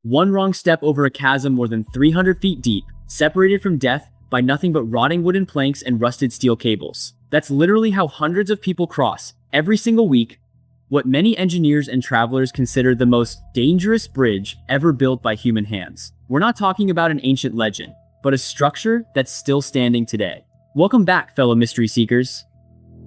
One wrong step over a chasm more than 300 feet deep, separated from death by nothing but rotting wooden planks and rusted steel cables. That's literally how hundreds of people cross, every single week, what many engineers and travelers consider the most dangerous bridge ever built by human hands. We're not talking about an ancient legend, but a structure that's still standing today. Welcome back, fellow mystery seekers.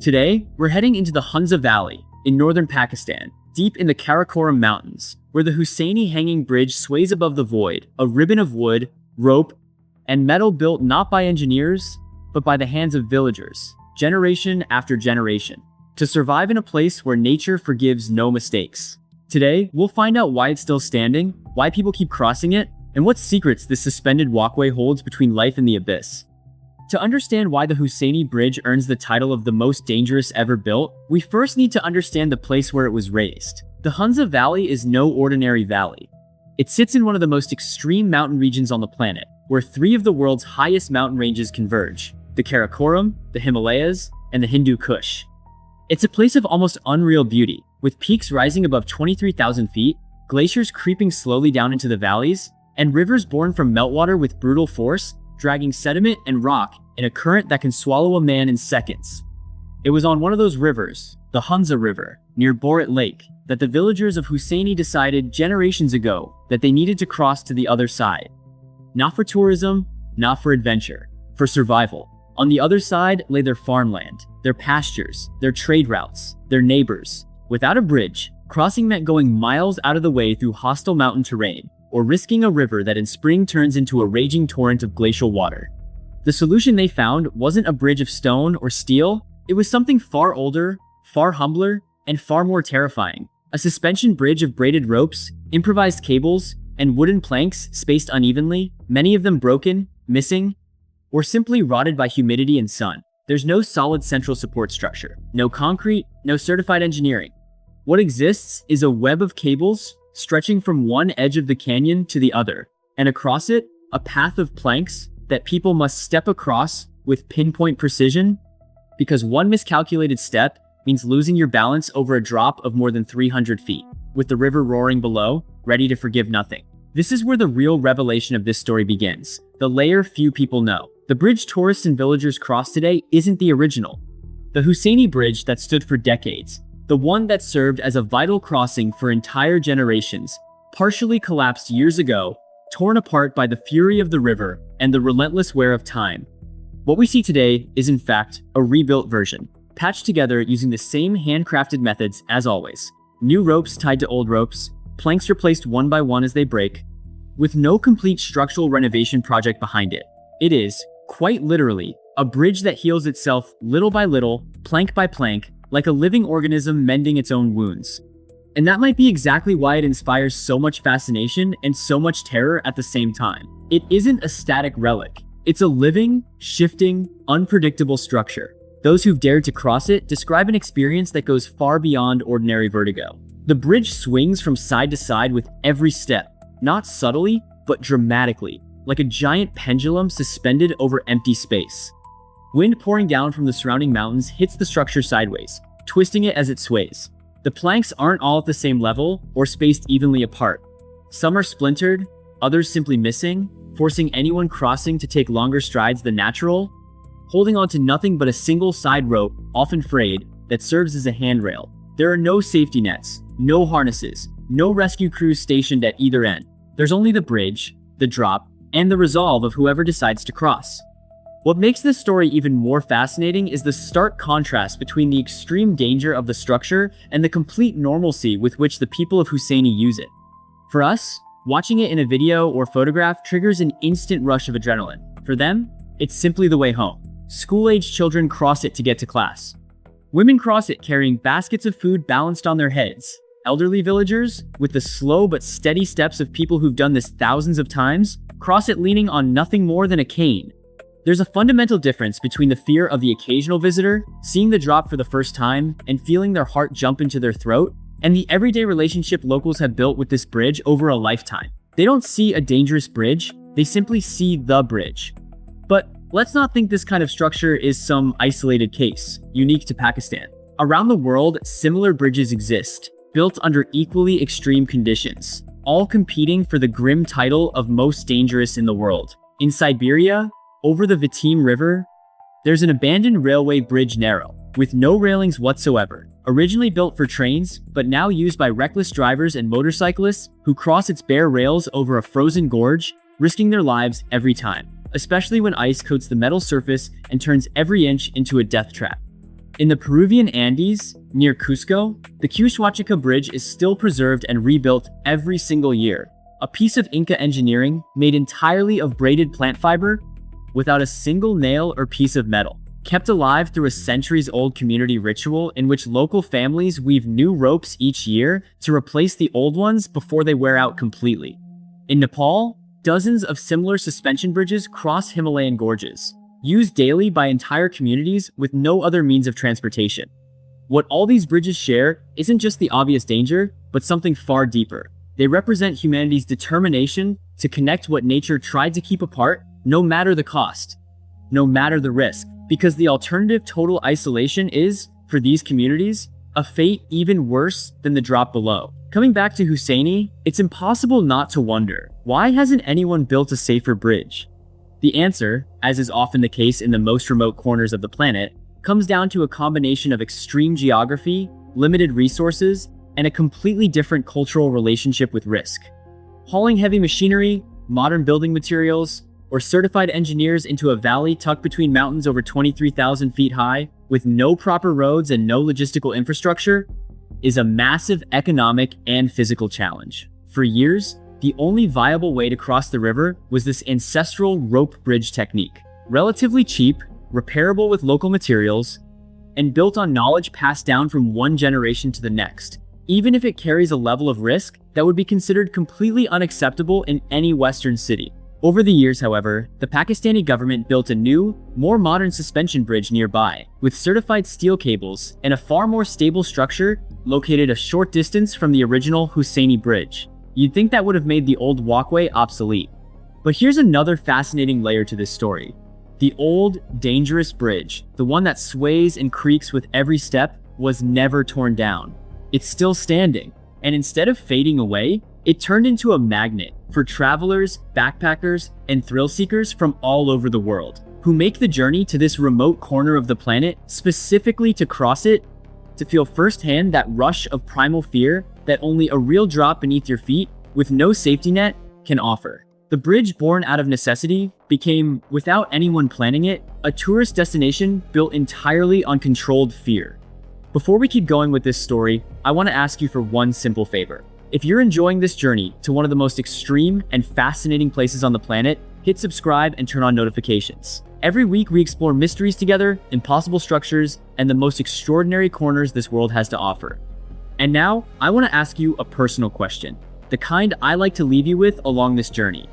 Today, we're heading into the Hunza Valley in northern Pakistan, deep in the Karakoram Mountains, where the Hussaini hanging bridge sways above the void, a ribbon of wood, rope, and metal built not by engineers, but by the hands of villagers, generation after generation, to survive in a place where nature forgives no mistakes. Today, we'll find out why it's still standing, why people keep crossing it, and what secrets this suspended walkway holds between life and the abyss. To understand why the Hussaini Bridge earns the title of the most dangerous ever built, we first need to understand the place where it was raised. The Hunza Valley is no ordinary valley. It sits in one of the most extreme mountain regions on the planet, where three of the world's highest mountain ranges converge: the Karakoram, the Himalayas, and the Hindu Kush. It's a place of almost unreal beauty, with peaks rising above 23,000 feet, glaciers creeping slowly down into the valleys, and rivers born from meltwater with brutal force, dragging sediment and rock in a current that can swallow a man in seconds. It was on one of those rivers, the Hunza River, near Borat Lake, that the villagers of Hussaini decided generations ago that they needed to cross to the other side. Not for tourism, not for adventure, for survival. On the other side lay their farmland, their pastures, their trade routes, their neighbors. Without a bridge, crossing meant going miles out of the way through hostile mountain terrain, or risking a river that in spring turns into a raging torrent of glacial water. The solution they found wasn't a bridge of stone or steel, it was something far older, far humbler, and far more terrifying. A suspension bridge of braided ropes, improvised cables, and wooden planks spaced unevenly, many of them broken, missing, or simply rotted by humidity and sun. There's no solid central support structure, no concrete, no certified engineering. What exists is a web of cables stretching from one edge of the canyon to the other, and across it, a path of planks that people must step across with pinpoint precision, because one miscalculated step means losing your balance over a drop of more than 300 feet, with the river roaring below, ready to forgive nothing. This is where the real revelation of this story begins, the layer few people know. The bridge tourists and villagers cross today isn't the original. The Hussaini Bridge that stood for decades, the one that served as a vital crossing for entire generations, partially collapsed years ago, torn apart by the fury of the river and the relentless wear of time. What we see today is in fact a rebuilt version, patched together using the same handcrafted methods as always. New ropes tied to old ropes, planks replaced one by one as they break, with no complete structural renovation project behind it. It is, quite literally, a bridge that heals itself little by little, plank by plank, like a living organism mending its own wounds. And that might be exactly why it inspires so much fascination and so much terror at the same time. It isn't a static relic. It's a living, shifting, unpredictable structure. Those who've dared to cross it describe an experience that goes far beyond ordinary vertigo. The bridge swings from side to side with every step, not subtly, but dramatically, like a giant pendulum suspended over empty space. Wind pouring down from the surrounding mountains hits the structure sideways, twisting it as it sways. The planks aren't all at the same level or spaced evenly apart. Some are splintered, others simply missing, forcing anyone crossing to take longer strides than natural, holding on to nothing but a single side rope, often frayed, that serves as a handrail. There are no safety nets, no harnesses, no rescue crews stationed at either end. There's only the bridge, the drop, and the resolve of whoever decides to cross. What makes this story even more fascinating is the stark contrast between the extreme danger of the structure and the complete normalcy with which the people of Hussaini use it. For us, watching it in a video or photograph triggers an instant rush of adrenaline. For them, it's simply the way home. School-aged children cross it to get to class. Women cross it carrying baskets of food balanced on their heads. Elderly villagers, with the slow but steady steps of people who've done this thousands of times, cross it leaning on nothing more than a cane. There's a fundamental difference between the fear of the occasional visitor, seeing the drop for the first time, and feeling their heart jump into their throat, and the everyday relationship locals have built with this bridge over a lifetime. They don't see a dangerous bridge, they simply see the bridge. But let's not think this kind of structure is some isolated case, unique to Pakistan. Around the world, similar bridges exist, built under equally extreme conditions, all competing for the grim title of most dangerous in the world. In Siberia, over the Vitim River, there's an abandoned railway bridge narrow, with no railings whatsoever. Originally built for trains, but now used by reckless drivers and motorcyclists who cross its bare rails over a frozen gorge, risking their lives every time, especially when ice coats the metal surface and turns every inch into a death trap. In the Peruvian Andes, near Cusco, the Quichuachica Bridge is still preserved and rebuilt every single year. A piece of Inca engineering made entirely of braided plant fiber, without a single nail or piece of metal. Kept alive through a centuries-old community ritual in which local families weave new ropes each year to replace the old ones before they wear out completely. In Nepal, dozens of similar suspension bridges cross Himalayan gorges, used daily by entire communities with no other means of transportation. What all these bridges share isn't just the obvious danger, but something far deeper. They represent humanity's determination to connect what nature tried to keep apart, no matter the cost, no matter the risk. Because the alternative, total isolation, is, for these communities, a fate even worse than the drop below. Coming back to Hussaini, it's impossible not to wonder, why hasn't anyone built a safer bridge? The answer, as is often the case in the most remote corners of the planet, comes down to a combination of extreme geography, limited resources, and a completely different cultural relationship with risk. Hauling heavy machinery, modern building materials, or certified engineers into a valley tucked between mountains over 23,000 feet high, with no proper roads and no logistical infrastructure, is a massive economic and physical challenge. For years, the only viable way to cross the river was this ancestral rope bridge technique. Relatively cheap, repairable with local materials, and built on knowledge passed down from one generation to the next, even if it carries a level of risk that would be considered completely unacceptable in any Western city. Over the years, however, the Pakistani government built a new, more modern suspension bridge nearby, with certified steel cables and a far more stable structure located a short distance from the original Hussaini Bridge. You'd think that would have made the old walkway obsolete. But here's another fascinating layer to this story. The old, dangerous bridge, the one that sways and creaks with every step, was never torn down. It's still standing, and instead of fading away, it turned into a magnet for travelers, backpackers, and thrill seekers from all over the world, who make the journey to this remote corner of the planet specifically to cross it, to feel firsthand that rush of primal fear that only a real drop beneath your feet, with no safety net, can offer. The bridge, born out of necessity, became, without anyone planning it, a tourist destination built entirely on controlled fear. Before we keep going with this story, I want to ask you for one simple favor. If you're enjoying this journey to one of the most extreme and fascinating places on the planet, hit subscribe and turn on notifications. Every week we explore mysteries together, impossible structures, and the most extraordinary corners this world has to offer. And now, I want to ask you a personal question, the kind I like to leave you with along this journey.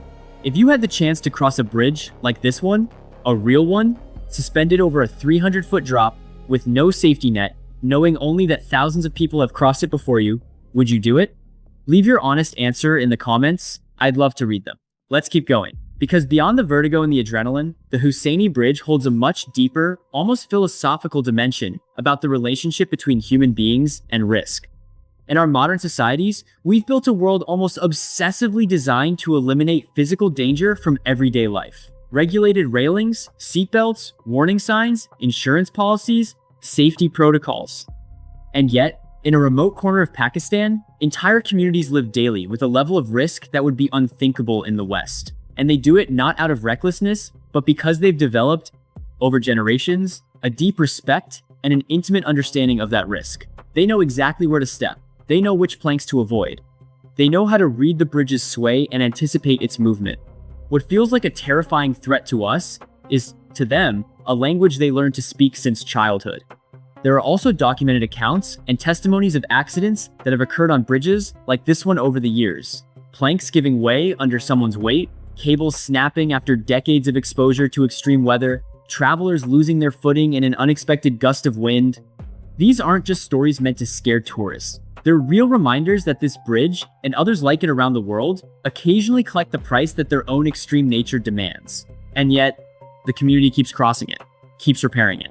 If you had the chance to cross a bridge like this one, a real one, suspended over a 300-foot drop with no safety net, knowing only that thousands of people have crossed it before you, would you do it? Leave your honest answer in the comments. I'd love to read them. Let's keep going. Because beyond the vertigo and the adrenaline, the Hussaini Bridge holds a much deeper, almost philosophical dimension about the relationship between human beings and risk. In our modern societies, we've built a world almost obsessively designed to eliminate physical danger from everyday life. Regulated railings, seatbelts, warning signs, insurance policies, safety protocols. And yet, in a remote corner of Pakistan, entire communities live daily with a level of risk that would be unthinkable in the West. And they do it not out of recklessness, but because they've developed, over generations, a deep respect and an intimate understanding of that risk. They know exactly where to step. They know which planks to avoid. They know how to read the bridge's sway and anticipate its movement. What feels like a terrifying threat to us is, to them, a language they learned to speak since childhood. There are also documented accounts and testimonies of accidents that have occurred on bridges like this one over the years. Planks giving way under someone's weight, cables snapping after decades of exposure to extreme weather, travelers losing their footing in an unexpected gust of wind. These aren't just stories meant to scare tourists. They're real reminders that this bridge, and others like it around the world, occasionally collect the price that their own extreme nature demands. And yet, the community keeps crossing it, keeps repairing it,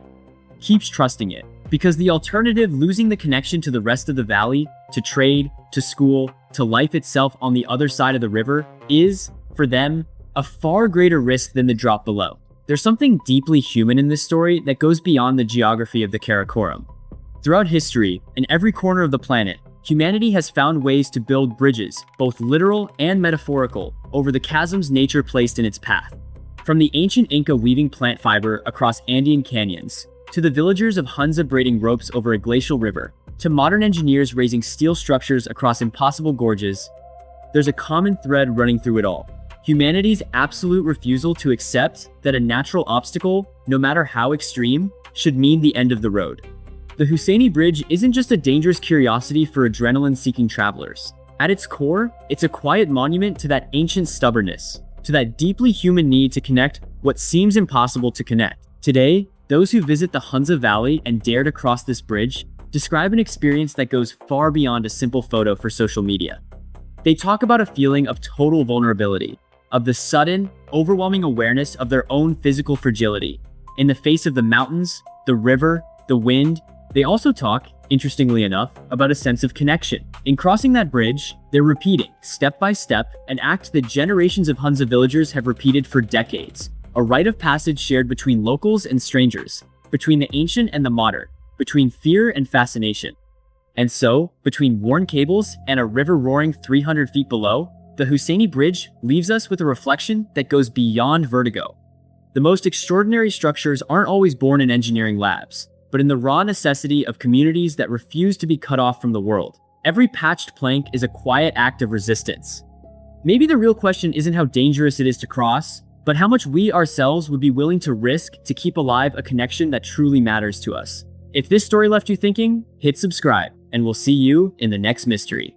keeps trusting it. Because the alternative, losing the connection to the rest of the valley, to trade, to school, to life itself on the other side of the river is, for them, a far greater risk than the drop below. There's something deeply human in this story that goes beyond the geography of the Karakoram. Throughout history, in every corner of the planet, humanity has found ways to build bridges, both literal and metaphorical, over the chasms nature placed in its path. From the ancient Inca weaving plant fiber across Andean canyons, to the villagers of Hunza braiding ropes over a glacial river, to modern engineers raising steel structures across impossible gorges, there's a common thread running through it all: humanity's absolute refusal to accept that a natural obstacle, no matter how extreme, should mean the end of the road. The Hussaini Bridge isn't just a dangerous curiosity for adrenaline-seeking travelers. At its core, it's a quiet monument to that ancient stubbornness, to that deeply human need to connect what seems impossible to connect. Today, those who visit the Hunza Valley and dare to cross this bridge describe an experience that goes far beyond a simple photo for social media. They talk about a feeling of total vulnerability, of the sudden, overwhelming awareness of their own physical fragility. In the face of the mountains, the river, the wind, they also talk, interestingly enough, about a sense of connection. In crossing that bridge, they're repeating, step by step, an act that generations of Hunza villagers have repeated for decades. A rite of passage shared between locals and strangers, between the ancient and the modern, between fear and fascination. And so, between worn cables and a river roaring 300 feet below, the Hussaini Bridge leaves us with a reflection that goes beyond vertigo. The most extraordinary structures aren't always born in engineering labs, but in the raw necessity of communities that refuse to be cut off from the world. Every patched plank is a quiet act of resistance. Maybe the real question isn't how dangerous it is to cross, but how much we ourselves would be willing to risk to keep alive a connection that truly matters to us. If this story left you thinking, hit subscribe, and we'll see you in the next mystery.